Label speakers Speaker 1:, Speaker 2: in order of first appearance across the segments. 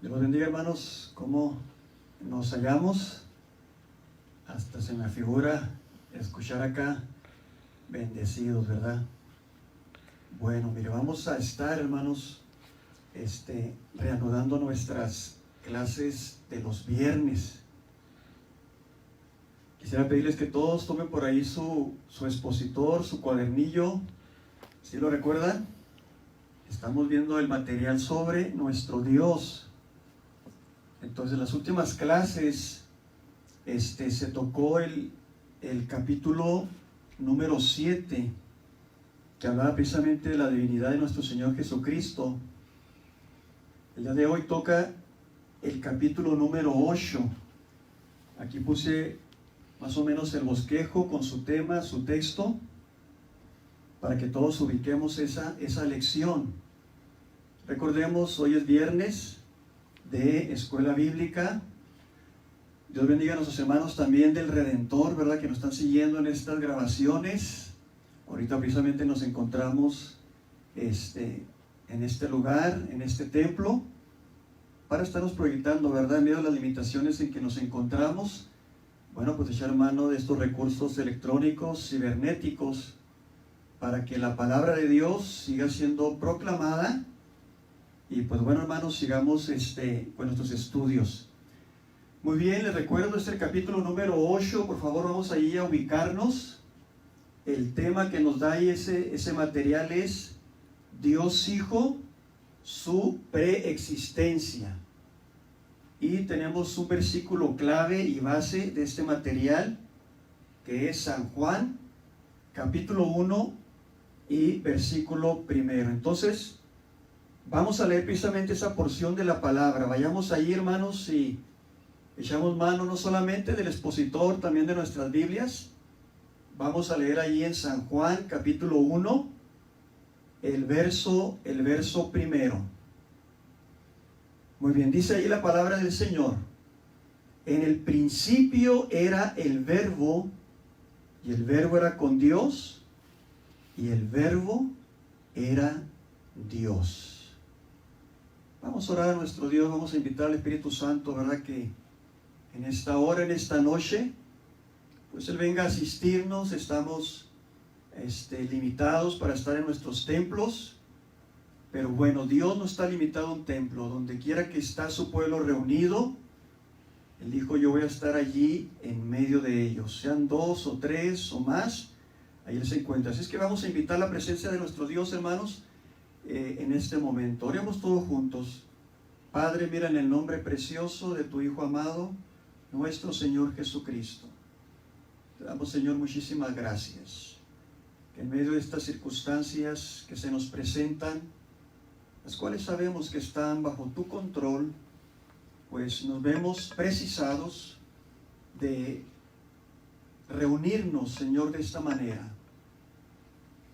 Speaker 1: Dios los bendiga, hermanos. ¿Cómo nos hallamos? Hasta se me figura escuchar acá, bendecidos, ¿verdad? Bueno, mire, vamos a estar, hermanos, reanudando nuestras clases de los viernes. Quisiera pedirles que todos tomen por ahí su expositor, su cuadernillo. ¿Sí lo recuerdan? Estamos viendo el material sobre nuestro Dios. Entonces, en las últimas clases se tocó el capítulo número 7, que hablaba precisamente de la divinidad de nuestro Señor Jesucristo. El día de hoy toca el capítulo número 8. Aquí puse más o menos el bosquejo con su tema, su texto, para que todos ubiquemos esa lección. Recordemos, hoy es viernes de escuela bíblica. Dios bendiga a nuestros hermanos también del Redentor, ¿verdad?, que nos están siguiendo en estas grabaciones. Ahorita precisamente nos encontramos en este lugar, en este templo, para estarnos proyectando, ¿verdad?, en medio de las limitaciones en que nos encontramos. Bueno, pues echar mano de estos recursos electrónicos, cibernéticos, para que la palabra de Dios siga siendo proclamada. Y pues bueno, hermanos, sigamos con nuestros estudios. Muy bien, les recuerdo, es el capítulo número 8. Por favor, vamos ahí a ubicarnos. El tema que nos da ahí ese material es Dios Hijo, su preexistencia. Y tenemos un versículo clave y base de este material, que es San Juan, capítulo 1 y versículo 1. Entonces, vamos a leer precisamente esa porción de la palabra. Vayamos ahí, hermanos, y echamos mano no solamente del expositor, también de nuestras Biblias. Vamos a leer ahí en San Juan, capítulo 1, el verso 1. Muy bien, dice ahí la palabra del Señor. En el principio era el Verbo, y el Verbo era con Dios, y el Verbo era Dios. Vamos a orar a nuestro Dios, vamos a invitar al Espíritu Santo, ¿verdad?, que en esta hora, en esta noche, pues Él venga a asistirnos. Estamos limitados para estar en nuestros templos, pero bueno, Dios no está limitado a un templo. Donde quiera que está su pueblo reunido, Él dijo: yo voy a estar allí en medio de ellos, sean 2 o 3 o más, ahí Él se encuentra. Así es que vamos a invitar la presencia de nuestro Dios, hermanos, en este momento. Oremos todos juntos. Padre, mira, en el nombre precioso de tu Hijo amado, nuestro Señor Jesucristo, te damos, Señor, muchísimas gracias, que en medio de estas circunstancias que se nos presentan, las cuales sabemos que están bajo tu control, pues nos vemos precisados de reunirnos, Señor, de esta manera.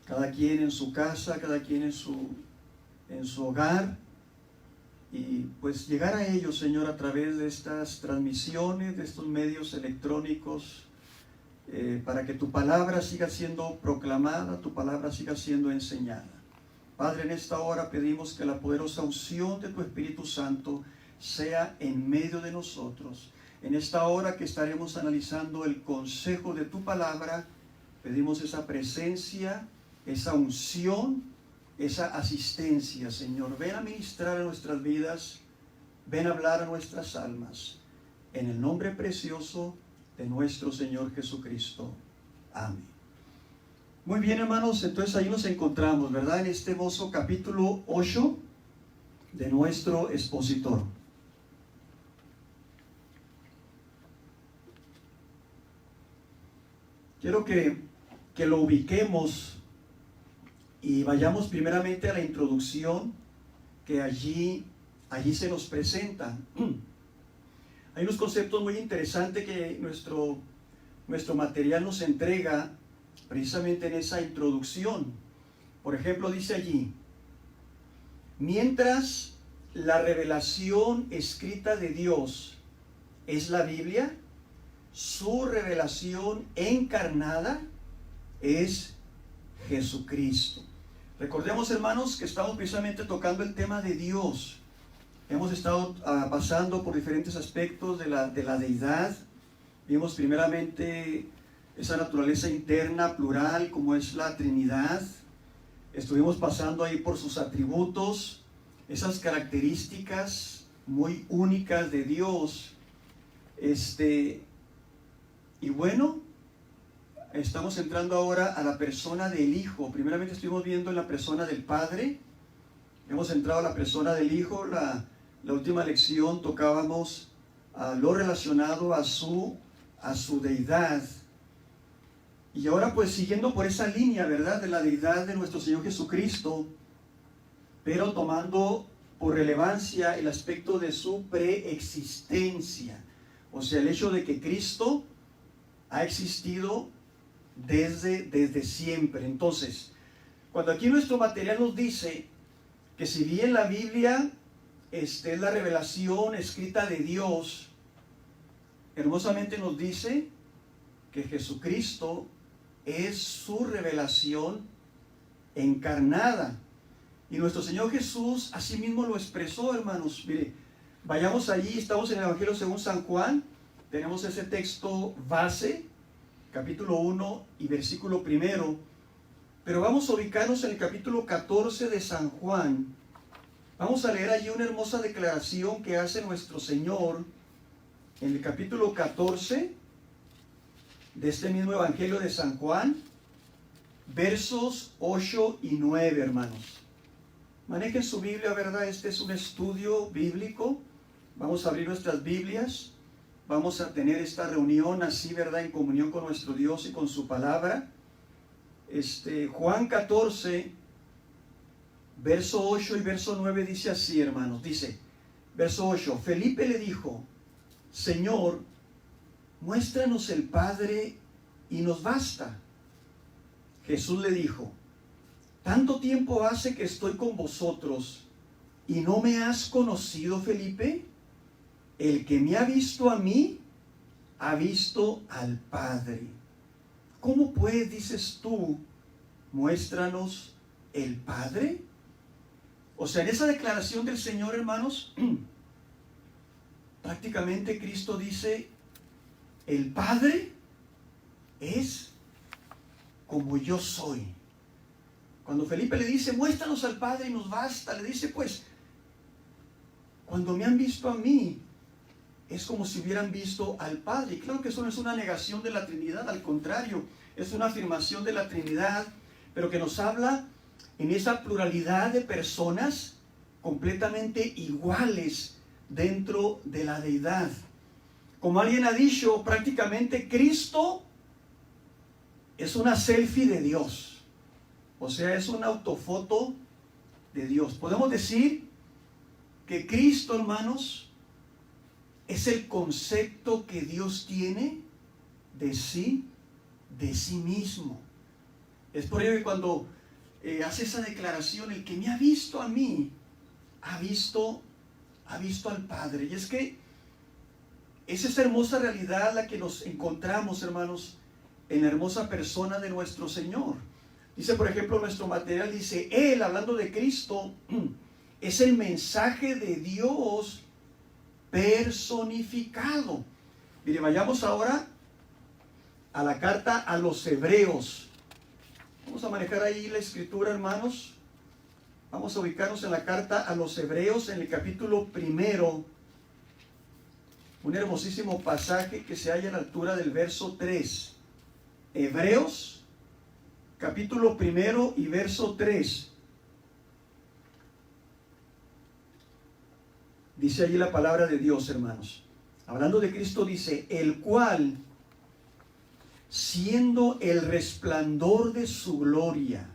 Speaker 1: Cada quien en su casa, cada quien en su hogar, y pues llegar a ellos, Señor, a través de estas transmisiones, de estos medios electrónicos, para que tu palabra siga siendo proclamada, tu palabra siga siendo enseñada. Padre, en esta hora pedimos que la poderosa unción de tu Espíritu Santo sea en medio de nosotros. En esta hora que estaremos analizando el consejo de tu palabra, pedimos esa presencia, esa unción, esa asistencia, Señor. Ven a ministrar a nuestras vidas, ven a hablar a nuestras almas, en el nombre precioso de nuestro Señor Jesucristo. Amén. Muy bien, hermanos, entonces ahí nos encontramos, ¿verdad?, en este hermoso capítulo 8 de nuestro expositor. Quiero que lo ubiquemos y vayamos primeramente a la introducción que allí se nos presenta. Hay unos conceptos muy interesantes que nuestro material nos entrega precisamente en esa introducción. Por ejemplo, dice allí: mientras la revelación escrita de Dios es la Biblia, su revelación encarnada es Jesucristo. Recordemos, hermanos, que estamos precisamente tocando el tema de Dios. hemos estado pasando por diferentes aspectos de la deidad. Vimos primeramente esa naturaleza interna, plural, como es la Trinidad. Estuvimos pasando ahí por sus atributos, esas características muy únicas de Dios. Y bueno, estamos entrando ahora a la persona del Hijo. Primeramente estuvimos viendo en la persona del Padre. Hemos entrado a la persona del Hijo. La última lección tocábamos lo relacionado a su deidad. Y ahora pues siguiendo por esa línea, ¿verdad? De la deidad de nuestro Señor Jesucristo, pero tomando por relevancia el aspecto de su preexistencia. O sea, el hecho de que Cristo ha existido desde siempre. Entonces, cuando aquí nuestro material nos dice que si bien la Biblia es la revelación escrita de Dios, hermosamente nos dice que Jesucristo es su revelación encarnada. Y nuestro Señor Jesús así mismo lo expresó, hermanos. Mire, vayamos allí, estamos en el Evangelio según San Juan, tenemos ese texto base, capítulo 1 y versículo 1, pero vamos a ubicarnos en el capítulo 14 de San Juan. Vamos a leer allí una hermosa declaración que hace nuestro Señor en el capítulo 14 de este mismo Evangelio de San Juan, versos 8 y 9, hermanos. Manejen su Biblia, ¿verdad? Este es un estudio bíblico. Vamos a abrir nuestras Biblias. Vamos a tener esta reunión así, ¿verdad? En comunión con nuestro Dios y con su palabra. Juan 14, verso 8 y verso 9 dice así, hermanos. Dice, verso 8, Felipe le dijo, Señor, muéstranos el Padre y nos basta. Jesús le dijo, ¿tanto tiempo hace que estoy con vosotros y no me has conocido, Felipe? El que me ha visto a mí, ha visto al Padre. ¿Cómo pues dices tú, muéstranos el Padre? O sea, en esa declaración del Señor, hermanos, prácticamente Cristo dice, el Padre es como yo soy. Cuando Felipe le dice, muéstranos al Padre y nos basta, le dice, pues, cuando me han visto a mí, es como si hubieran visto al Padre. Y claro que eso no es una negación de la Trinidad, al contrario, es una afirmación de la Trinidad, pero que nos habla en esa pluralidad de personas completamente iguales dentro de la deidad. Como alguien ha dicho, prácticamente Cristo es una selfie de Dios. O sea, es una autofoto de Dios. Podemos decir que Cristo, hermanos, es el concepto que Dios tiene de sí mismo. Es por ello que cuando hace esa declaración, el que me ha visto a mí, ha visto al Padre. Y es que es esa hermosa realidad la que nos encontramos, hermanos, en la hermosa persona de nuestro Señor. Dice, por ejemplo, nuestro material dice, Él, hablando de Cristo, es el mensaje de Dios personificado. Mire, vayamos ahora a la carta a los Hebreos. Vamos a manejar ahí la escritura, hermanos. Vamos a ubicarnos en la carta a los Hebreos, en el capítulo 1. Un hermosísimo pasaje que se halla a la altura del verso 3. Hebreos, capítulo 1 y verso 3. Dice allí la palabra de Dios, hermanos. Hablando de Cristo dice, el cual, siendo el resplandor de su gloria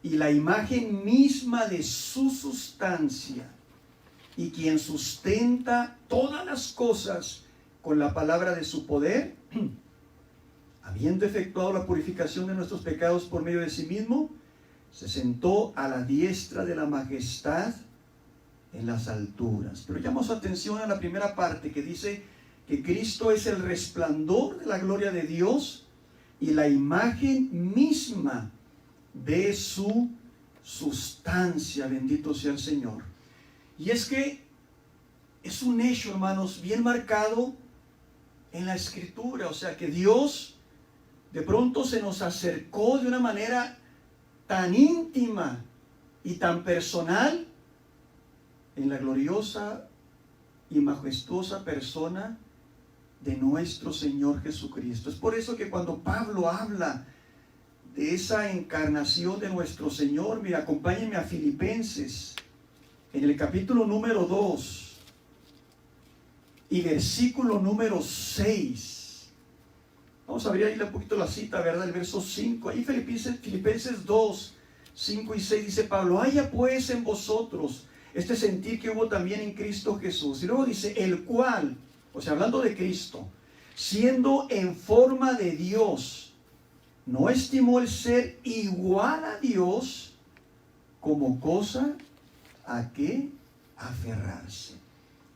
Speaker 1: y la imagen misma de su sustancia, y quien sustenta todas las cosas con la palabra de su poder, habiendo efectuado la purificación de nuestros pecados por medio de sí mismo, se sentó a la diestra de la majestad en las alturas. Pero llamo su atención a la primera parte que dice que Cristo es el resplandor de la gloria de Dios y la imagen misma de su sustancia. Bendito sea el Señor. Y es que es un hecho, hermanos, bien marcado en la Escritura. O sea, que Dios de pronto se nos acercó de una manera tan íntima y tan personal en la gloriosa y majestuosa persona de nuestro Señor Jesucristo. Es por eso que cuando Pablo habla de esa encarnación de nuestro Señor, mira, acompáñenme a Filipenses, en el capítulo número 2 y versículo número 6. Vamos a abrir ahí un poquito la cita, ¿verdad? El verso 5. Ahí Filipenses 2, 5 y 6 dice Pablo: haya pues en vosotros este sentir que hubo también en Cristo Jesús. Y luego dice: el cual, o sea, hablando de Cristo, siendo en forma de Dios, no estimó el ser igual a Dios como cosa a que aferrarse.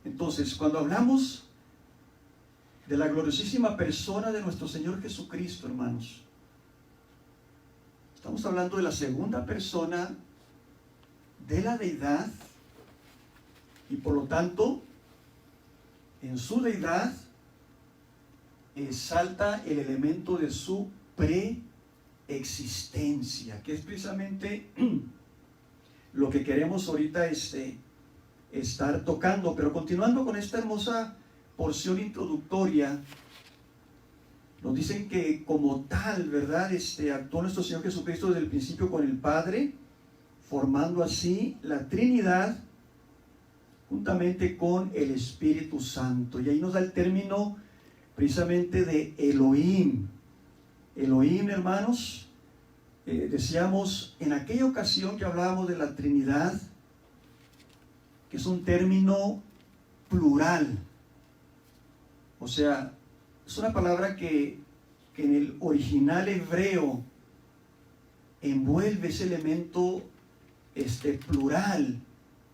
Speaker 1: Entonces, cuando hablamos de la gloriosísima persona de nuestro Señor Jesucristo, hermanos, estamos hablando de la segunda persona de la deidad, y por lo tanto, en su deidad salta el elemento de su preexistencia, que es precisamente lo que queremos ahorita estar tocando. Pero continuando con esta hermosa porción introductoria, nos dicen que como tal, ¿verdad? Actuó nuestro Señor Jesucristo desde el principio con el Padre, formando así la Trinidad juntamente con el Espíritu Santo. Y ahí nos da el término precisamente de Elohim. Elohim, hermanos, decíamos en aquella ocasión que hablábamos de la Trinidad, que es un término plural. O sea, es una palabra que en el original hebreo envuelve ese elemento plural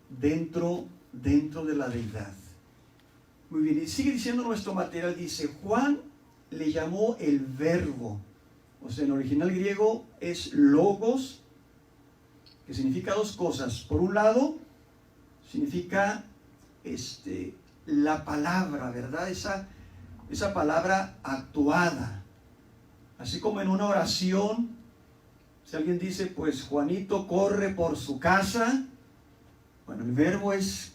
Speaker 1: dentro de la deidad. Muy bien, y sigue diciendo nuestro material, dice: Juan le llamó el verbo. O sea, en el original griego es logos, que significa dos cosas. Por un lado, significa la palabra, ¿verdad? Esa palabra actuada. Así como en una oración, si alguien dice, pues Juanito corre por su casa, bueno, el verbo es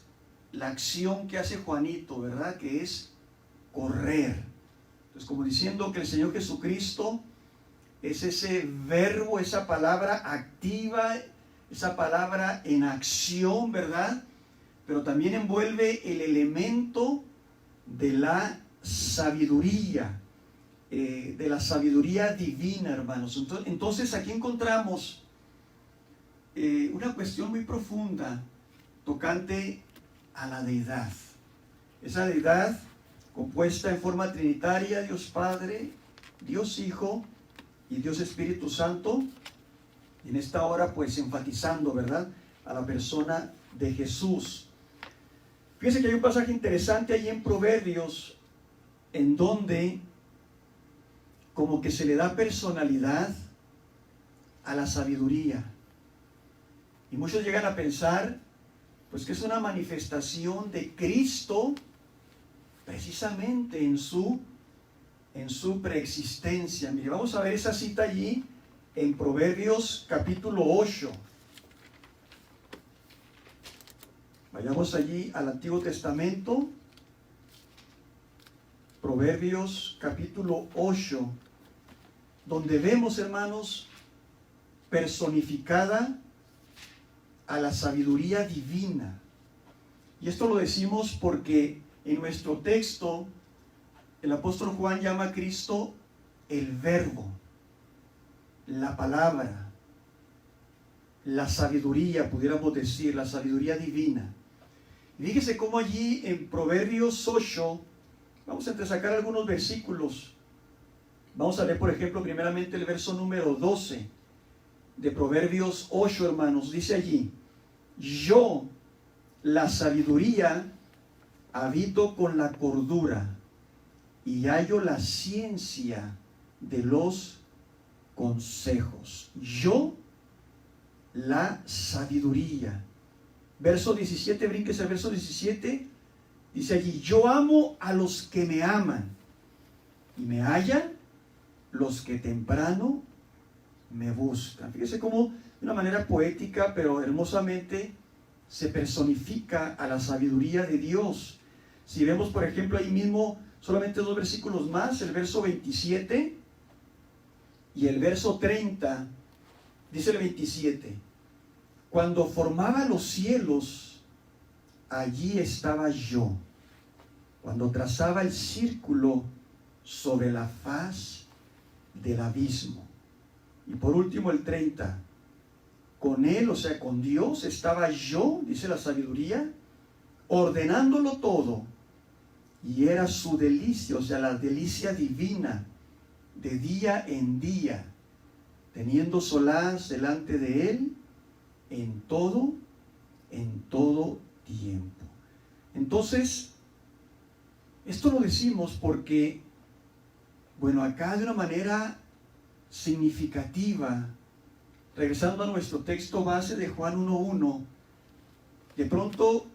Speaker 1: la acción que hace Juanito, ¿verdad? Que es correr. Entonces, como diciendo que el Señor Jesucristo es ese verbo, esa palabra activa, esa palabra en acción, ¿verdad? Pero también envuelve el elemento de la sabiduría, divina, hermanos. Entonces aquí encontramos una cuestión muy profunda tocante a la deidad. Esa deidad compuesta en forma trinitaria, Dios Padre, Dios Hijo y Dios Espíritu Santo. Y en esta hora pues enfatizando, ¿verdad?, a la persona de Jesús. Fíjense que hay un pasaje interesante ahí en Proverbios, en donde como que se le da personalidad a la sabiduría. Y muchos llegan a pensar pues que es una manifestación de Cristo precisamente en su preexistencia. Mire, vamos a ver esa cita allí en Proverbios capítulo 8. Vayamos allí al Antiguo Testamento, Proverbios capítulo 8, donde vemos, hermanos, personificada a la sabiduría divina. Y esto lo decimos porque en nuestro texto el apóstol Juan llama a Cristo el verbo, la palabra, la sabiduría, pudiéramos decir, la sabiduría divina. Y fíjese cómo allí en Proverbios 8, vamos a entresacar algunos versículos. Vamos a leer, por ejemplo, primeramente el verso número 12 de Proverbios 8, hermanos. Dice allí: yo, la sabiduría, habito con la cordura y hallo la ciencia de los consejos. Yo, la sabiduría. Verso 17, brínquese al verso 17. Dice allí, yo amo a los que me aman y me hallan los que temprano me buscan. Fíjese cómo de una manera poética pero hermosamente se personifica a la sabiduría de Dios. Si vemos por ejemplo ahí mismo solamente 2 versículos más, el verso 27 y el verso 30, dice el 27, cuando formaba los cielos, allí estaba yo, cuando trazaba el círculo sobre la faz del abismo. Y por último el 30, con él, o sea, con Dios, estaba yo, dice la sabiduría, ordenándolo todo, y era su delicia, o sea, la delicia divina, de día en día, teniendo solaz delante de él, en todo tiempo. Entonces, esto lo decimos porque, bueno, acá de una manera significativa, regresando a nuestro texto base de Juan 1:1, de pronto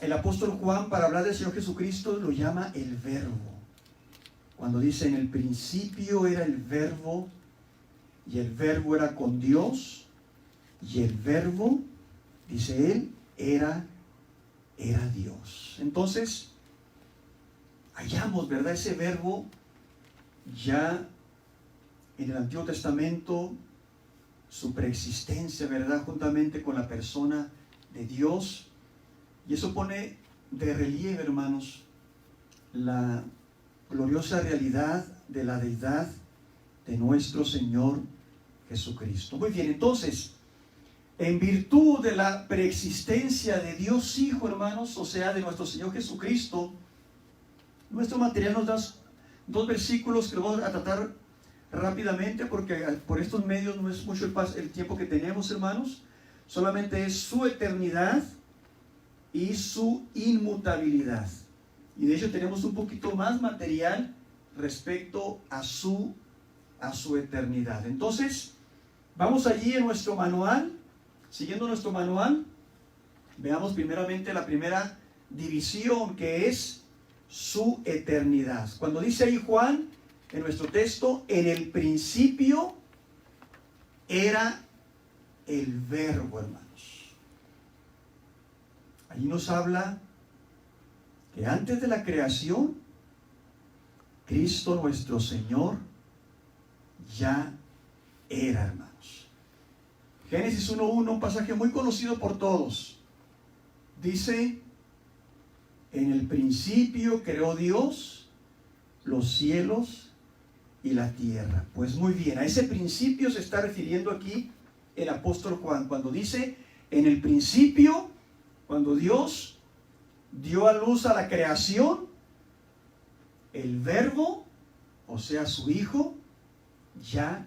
Speaker 1: el apóstol Juan, para hablar del Señor Jesucristo, lo llama el Verbo. Cuando dice, en el principio era el Verbo, y el Verbo era con Dios, y el Verbo, dice él, era Dios. Entonces, hallamos, ¿verdad?, ese Verbo ya en el Antiguo Testamento, su preexistencia, ¿verdad?, juntamente con la persona de Dios. Y eso pone de relieve, hermanos, la gloriosa realidad de la deidad de nuestro Señor Jesucristo. Muy bien, entonces, en virtud de la preexistencia de Dios Hijo, hermanos, o sea, de nuestro Señor Jesucristo, nuestro material nos da 2 versículos que lo vamos a tratar rápidamente, porque por estos medios no es mucho el tiempo que tenemos, hermanos. Solamente es su eternidad y su inmutabilidad. Y de hecho tenemos un poquito más material respecto a su eternidad. Entonces, vamos allí en nuestro manual, siguiendo nuestro manual, veamos primeramente la primera división, que es su eternidad. Cuando dice ahí Juan, en nuestro texto, en el principio era el Verbo, hermanos. Allí nos habla que antes de la creación, Cristo nuestro Señor ya era, hermanos. Génesis 1:1, un pasaje muy conocido por todos. Dice, en el principio creó Dios los cielos y la tierra. Pues muy bien, a ese principio se está refiriendo aquí el apóstol Juan, cuando dice, en el principio, cuando Dios dio a luz a la creación, el Verbo, o sea, su Hijo, ya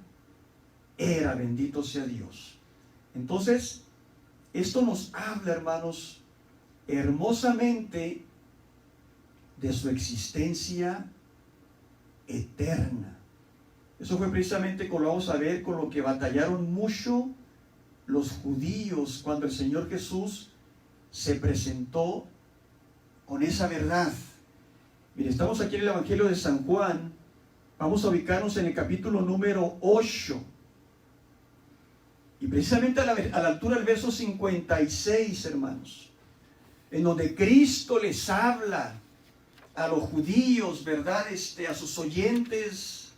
Speaker 1: era, bendito sea Dios. Entonces, esto nos habla, hermanos, hermosamente de su existencia eterna. Eso fue precisamente, como lo vamos a ver, con lo que batallaron mucho los judíos cuando el Señor Jesús se presentó con esa verdad. Mire, estamos aquí en el Evangelio de San Juan. Vamos a ubicarnos en el capítulo número 8. Y precisamente a la altura del verso 56, hermanos, en donde Cristo les habla a los judíos, ¿verdad?, a sus oyentes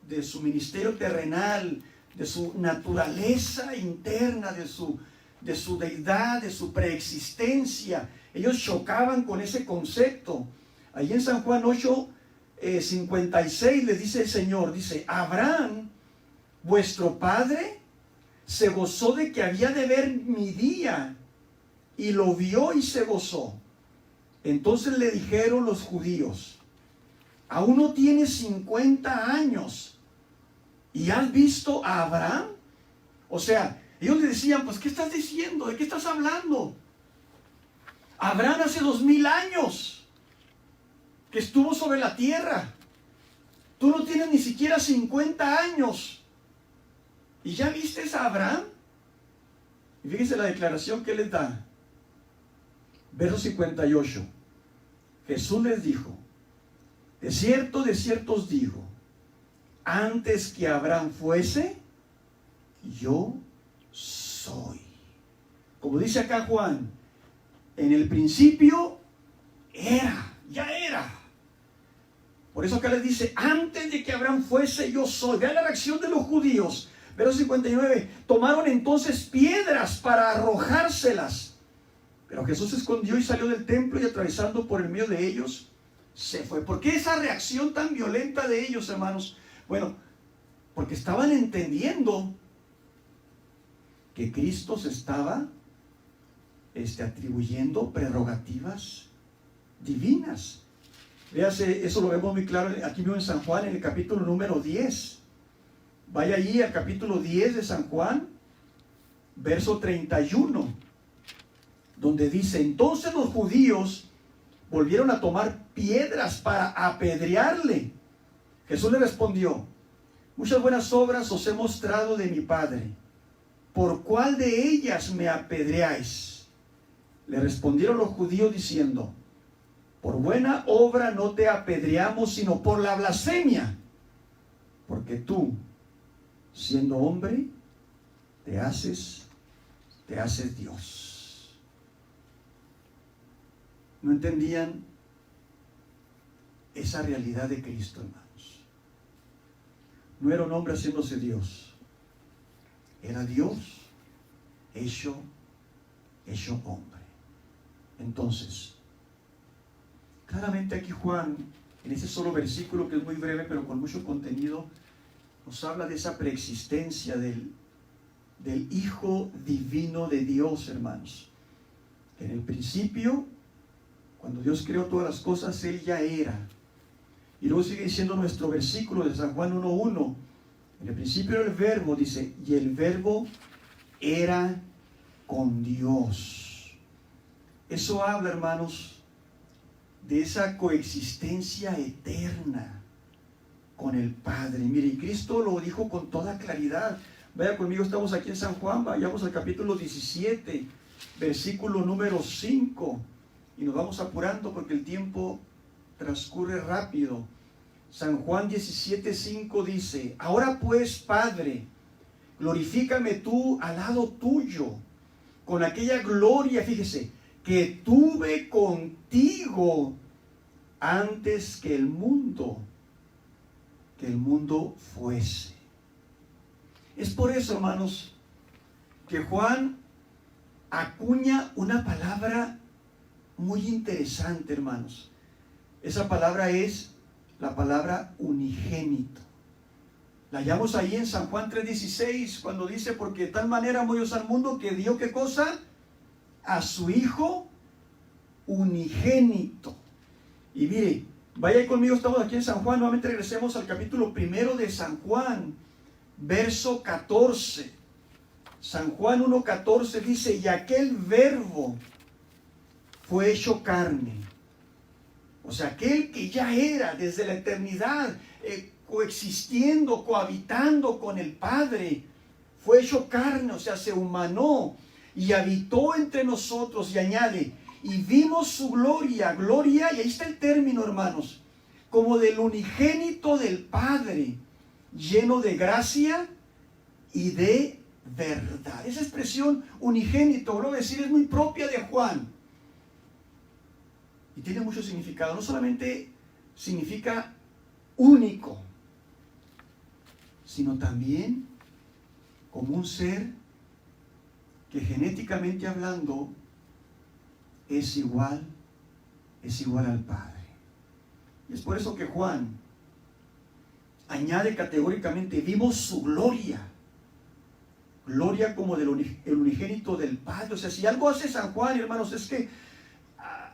Speaker 1: de su ministerio terrenal, de su naturaleza interna, de su deidad, de su preexistencia. Ellos chocaban con ese concepto. Allí en San Juan 8, 56 les dice el Señor, dice, Abraham, vuestro padre, se gozó de que había de ver mi día, y lo vio y se gozó. Entonces le dijeron los judíos, aún no tienes 50 años, ¿y has visto a Abraham? O sea, ellos le decían, pues, ¿qué estás diciendo? ¿De qué estás hablando? Abraham hace 2000 años que estuvo sobre la tierra. Tú no tienes ni siquiera 50 años. ¿Y ya viste a Abraham? Y fíjense la declaración que les da. Verso 58. Jesús les dijo: de cierto os digo, antes que Abraham fuese, yo soy. Como dice acá Juan, en el principio ya era. Por eso acá les dice, antes de que Abraham fuese, yo soy. Vean la reacción de los judíos. Verso 59, tomaron entonces piedras para arrojárselas. Pero Jesús se escondió y salió del templo, y atravesando por el medio de ellos, se fue. ¿Por qué esa reacción tan violenta de ellos, hermanos? Bueno, porque estaban entendiendo que Cristo se estaba atribuyendo prerrogativas divinas. Véase, eso lo vemos muy claro aquí mismo en San Juan, en el capítulo número 10. Vaya allí al capítulo 10 de San Juan, verso 31, donde dice: entonces los judíos volvieron a tomar piedras para apedrearle. Jesús le respondió: muchas buenas obras os he mostrado de mi Padre. ¿Por cuál de ellas me apedreáis? Le respondieron los judíos diciendo: por buena obra no te apedreamos, sino por la blasfemia, porque tú, siendo hombre, te haces Dios. No entendían esa realidad de Cristo, hermanos. No era un hombre haciéndose Dios, era Dios hecho hombre. Entonces, claramente aquí Juan, en ese solo versículo que es muy breve pero con mucho contenido, nos habla de esa preexistencia del Hijo divino de Dios, hermanos. En el principio, cuando Dios creó todas las cosas, Él ya era. Y luego sigue diciendo nuestro versículo de San Juan 1:1. En el principio era el Verbo, dice, y el Verbo era con Dios. Eso habla, hermanos, de esa coexistencia eterna con el Padre. Mire, y Cristo lo dijo con toda claridad. Vaya conmigo, estamos aquí en San Juan, vayamos al capítulo 17, versículo número 5, y nos vamos apurando porque el tiempo transcurre rápido. San Juan 17:5 dice: ahora pues, Padre, glorifícame tú al lado tuyo, con aquella gloria, fíjese, que tuve contigo antes que el mundo fuese. Es por eso, hermanos, que Juan acuña una palabra muy interesante, hermanos. Esa palabra es la palabra unigénito. La hallamos ahí en San Juan 3:16, cuando dice: porque de tal manera amó Dios al mundo que dio, ¿qué cosa? A su Hijo unigénito. Y mire, vaya conmigo, estamos aquí en San Juan, nuevamente regresemos al capítulo 1 de San Juan, verso 14. San Juan 1:14 dice: y aquel Verbo fue hecho carne. O sea, aquel que ya era desde la eternidad, coexistiendo, cohabitando con el Padre, fue hecho carne, o sea, se humanó y habitó entre nosotros. Y añade: y vimos su gloria, y ahí está el término, hermanos, como del unigénito del Padre, lleno de gracia y de verdad. Esa expresión unigénito, vuelvo a decir, es muy propia de Juan y tiene mucho significado. No solamente significa único, sino también como un ser que genéticamente hablando es igual al Padre. Y es por eso que Juan añade categóricamente: vimos su gloria como el unigénito del Padre. O sea, si algo hace San Juan, hermanos, es que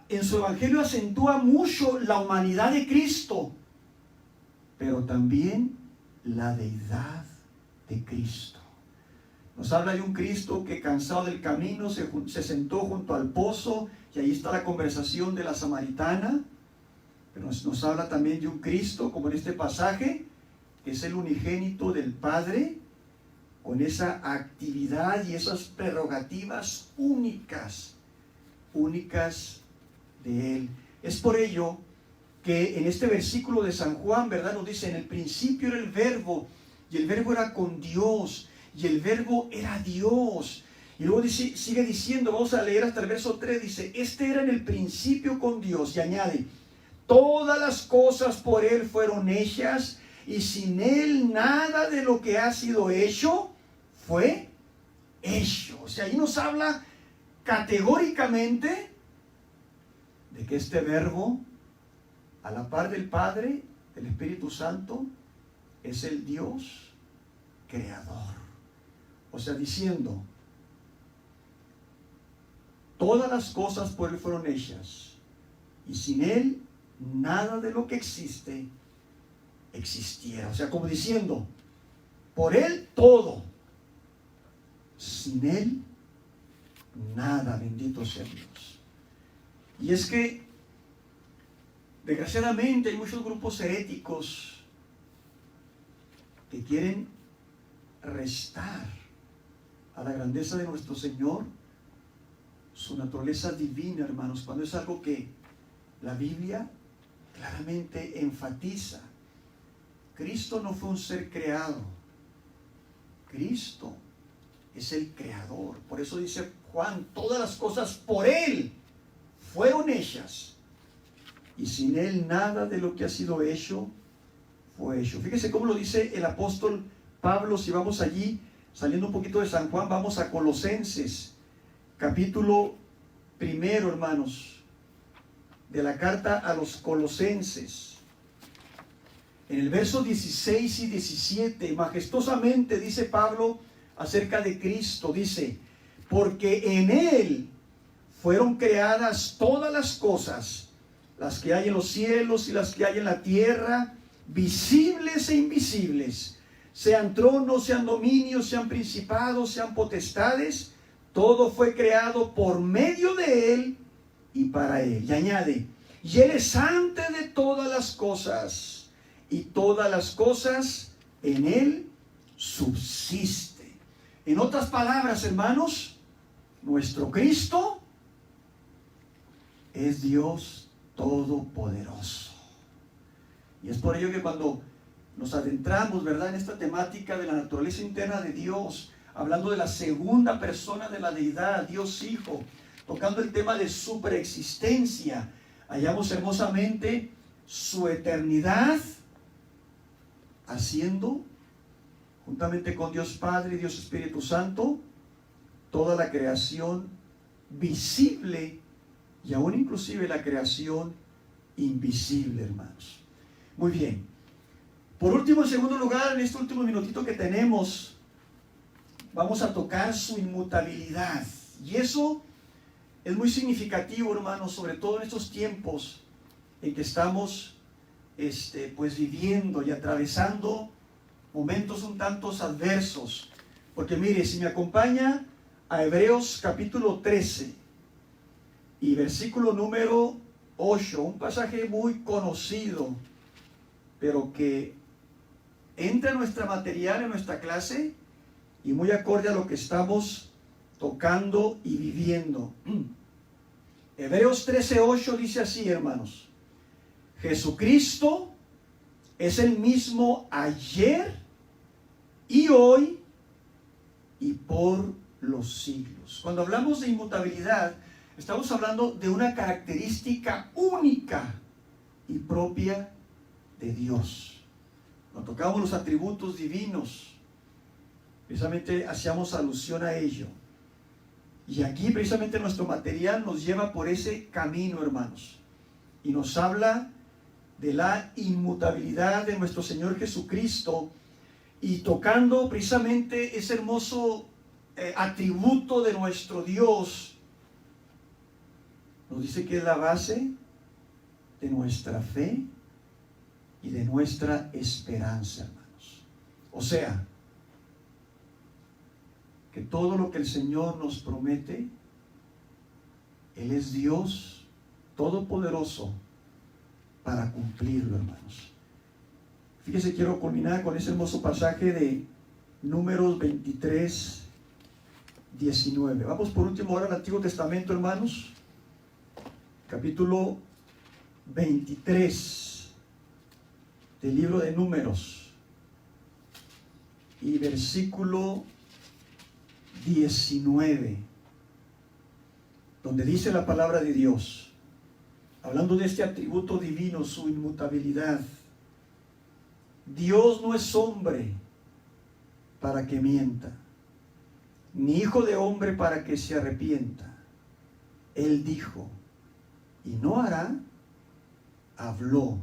Speaker 1: en su evangelio acentúa mucho la humanidad de Cristo, pero también la deidad de Cristo. Nos habla de un Cristo que, cansado del camino, se sentó junto al pozo, y ahí está la conversación de la samaritana. Pero nos habla también de un Cristo, como en este pasaje, que es el unigénito del Padre, con esa actividad y esas prerrogativas únicas de Él. Es por ello que en este versículo de San Juan, ¿verdad? Nos dice, en el principio era el verbo, y el verbo era con Dios, y el verbo era Dios. Y luego dice, sigue diciendo, vamos a leer hasta el verso 3, dice, este era en el principio con Dios, y añade, todas las cosas por Él fueron hechas, y sin Él nada de lo que ha sido hecho fue hecho. O sea, ahí nos habla categóricamente de que este verbo, a la par del Padre, del Espíritu Santo, es el Dios creador. O sea, diciendo, todas las cosas por Él fueron hechas, y sin Él nada de lo que existe existiera. O sea, como diciendo, por Él todo, sin Él nada, bendito sea Dios. Y es que desgraciadamente hay muchos grupos heréticos que quieren restar a la grandeza de nuestro Señor su naturaleza divina, hermanos, cuando es algo que la Biblia claramente enfatiza. Cristo no fue un ser creado, Cristo es el creador. Por eso dice Juan, todas las cosas por Él fueron hechas, y sin Él nada de lo que ha sido hecho fue hecho. Fíjese cómo lo dice el apóstol Pablo. Si vamos allí, saliendo un poquito de San Juan, vamos a Colosenses, capítulo 1, hermanos, de la carta a los Colosenses. En el verso 16 y 17, majestuosamente dice Pablo acerca de Cristo, dice, porque en Él fueron creadas todas las cosas, las que hay en los cielos y las que hay en la tierra, visibles e invisibles, sean tronos, sean dominios, sean principados, sean potestades, todo fue creado por medio de Él y para Él. Y añade, y Él es antes de todas las cosas, y todas las cosas en Él subsisten. En otras palabras, hermanos, nuestro Cristo es Dios Todopoderoso. Y es por ello que cuando nos adentramos, ¿verdad?, en esta temática de la naturaleza interna de Dios, hablando de la segunda persona de la deidad, Dios Hijo, tocando el tema de su preexistencia, hallamos hermosamente su eternidad, haciendo, juntamente con Dios Padre y Dios Espíritu Santo, toda la creación visible y aún inclusive la creación invisible, hermanos. Muy bien. Por último, en segundo lugar, en este último minutito que tenemos, vamos a tocar su inmutabilidad. Y eso es muy significativo, hermanos, sobre todo en estos tiempos en que estamos pues viviendo y atravesando momentos un tanto adversos. Porque mire, si me acompaña a Hebreos capítulo 13 y versículo número 8, un pasaje muy conocido, pero que entra en nuestra material, en nuestra clase, y muy acorde a lo que estamos tocando y viviendo. Hebreos 13:8 dice así, hermanos: Jesucristo es el mismo ayer y hoy y por los siglos. Cuando hablamos de inmutabilidad, estamos hablando de una característica única y propia de Dios. Cuando tocamos los atributos divinos, precisamente hacíamos alusión a ello. Y aquí precisamente nuestro material nos lleva por ese camino, hermanos, y nos habla de la inmutabilidad de nuestro Señor Jesucristo, y tocando precisamente ese hermoso atributo de nuestro Dios, nos dice que es la base de nuestra fe y de nuestra esperanza, hermanos. O sea, que todo lo que el Señor nos promete, Él es Dios Todopoderoso para cumplirlo, hermanos. Fíjese, quiero culminar con ese hermoso pasaje de Números 23, 19. Vamos por último ahora al Antiguo Testamento, hermanos. Capítulo 23 del libro de Números. Y versículo 19. Donde dice la palabra de Dios, hablando de este atributo divino, su inmutabilidad. Dios no es hombre para que mienta, ni hijo de hombre para que se arrepienta. Él dijo, y no hará, habló,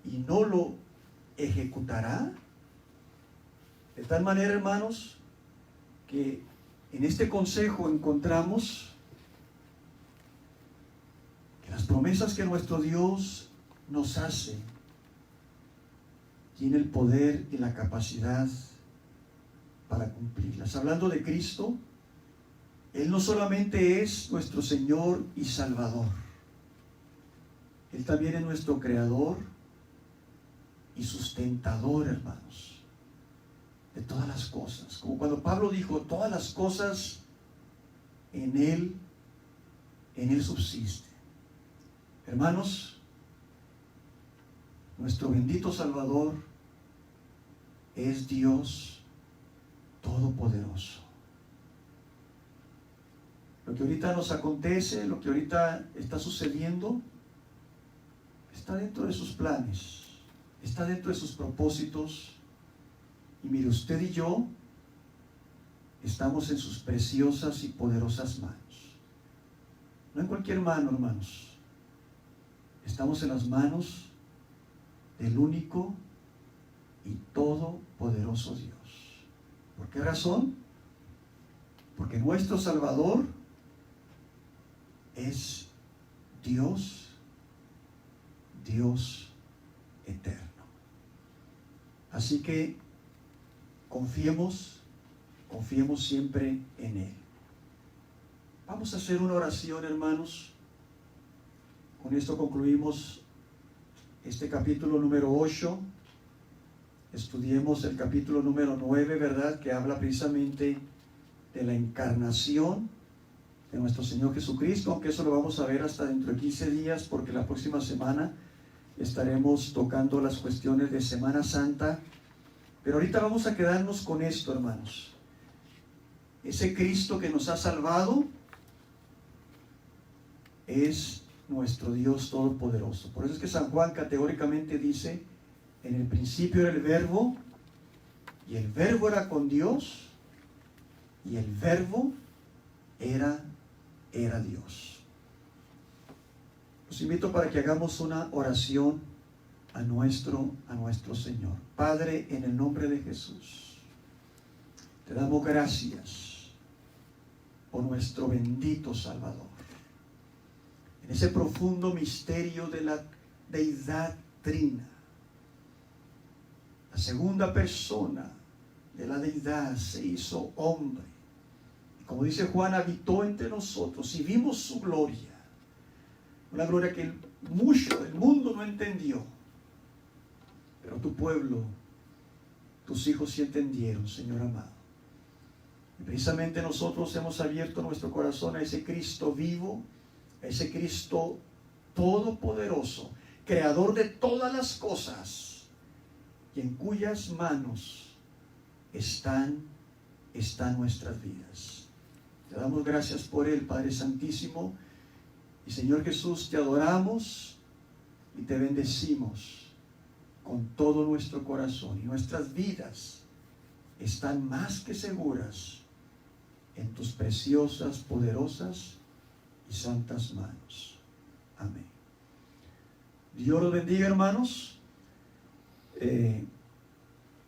Speaker 1: y no lo ejecutará. De tal manera, hermanos, que en este consejo encontramos que las promesas que nuestro Dios nos hace tiene el poder y la capacidad para cumplirlas. Hablando de Cristo, Él no solamente es nuestro Señor y Salvador, Él también es nuestro Creador y sustentador, hermanos, de todas las cosas. Como cuando Pablo dijo, todas las cosas en Él subsisten. Hermanos, nuestro bendito Salvador es Dios Todopoderoso. Lo que ahorita nos acontece, lo que ahorita está sucediendo, está dentro de sus planes, está dentro de sus propósitos. Y mire, usted y yo estamos en sus preciosas y poderosas manos. No en cualquier mano, hermanos. Estamos en las manos del único y todopoderoso Dios. ¿Por qué razón? Porque nuestro Salvador es Dios, Dios eterno. Así que confiemos siempre en Él. Vamos a hacer una oración, hermanos. Con esto concluimos este capítulo número 8. Estudiemos el capítulo número 9, ¿verdad? Que habla precisamente de la encarnación de nuestro Señor Jesucristo, aunque eso lo vamos a ver hasta dentro de 15 días, porque la próxima semana estaremos tocando las cuestiones de Semana Santa. Pero ahorita vamos a quedarnos con esto, hermanos. Ese Cristo que nos ha salvado es nuestro Dios Todopoderoso. Por eso es que San Juan categóricamente dice, en el principio era el Verbo, y el Verbo era con Dios, y el Verbo era Dios. Los invito para que hagamos una oración a nuestro Señor. Padre, en el nombre de Jesús, te damos gracias por nuestro bendito Salvador. En ese profundo misterio de la deidad trina, la segunda persona de la deidad se hizo hombre. Y como dice Juan, habitó entre nosotros y vimos su gloria. Una gloria que mucho del mundo no entendió. Pero tu pueblo, tus hijos sí entendieron, Señor amado. Y precisamente nosotros hemos abierto nuestro corazón a ese Cristo vivo, a ese Cristo todopoderoso, creador de todas las cosas, y en cuyas manos están nuestras vidas. Te damos gracias por Él, Padre Santísimo, y Señor Jesús, te adoramos y te bendecimos con todo nuestro corazón, y nuestras vidas están más que seguras en tus preciosas, poderosas y santas manos. Amén. Dios los bendiga, hermanos.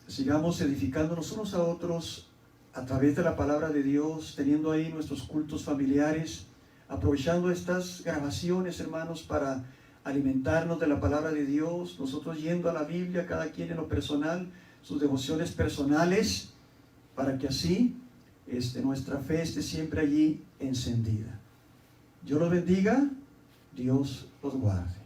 Speaker 1: Sigamos edificándonos unos a otros a través de la palabra de Dios, teniendo ahí nuestros cultos familiares, aprovechando estas grabaciones, hermanos, para alimentarnos de la palabra de Dios, nosotros yendo a la Biblia, cada quien en lo personal, sus devociones personales, para que así nuestra fe esté siempre allí encendida. Dios los bendiga, Dios los guarde.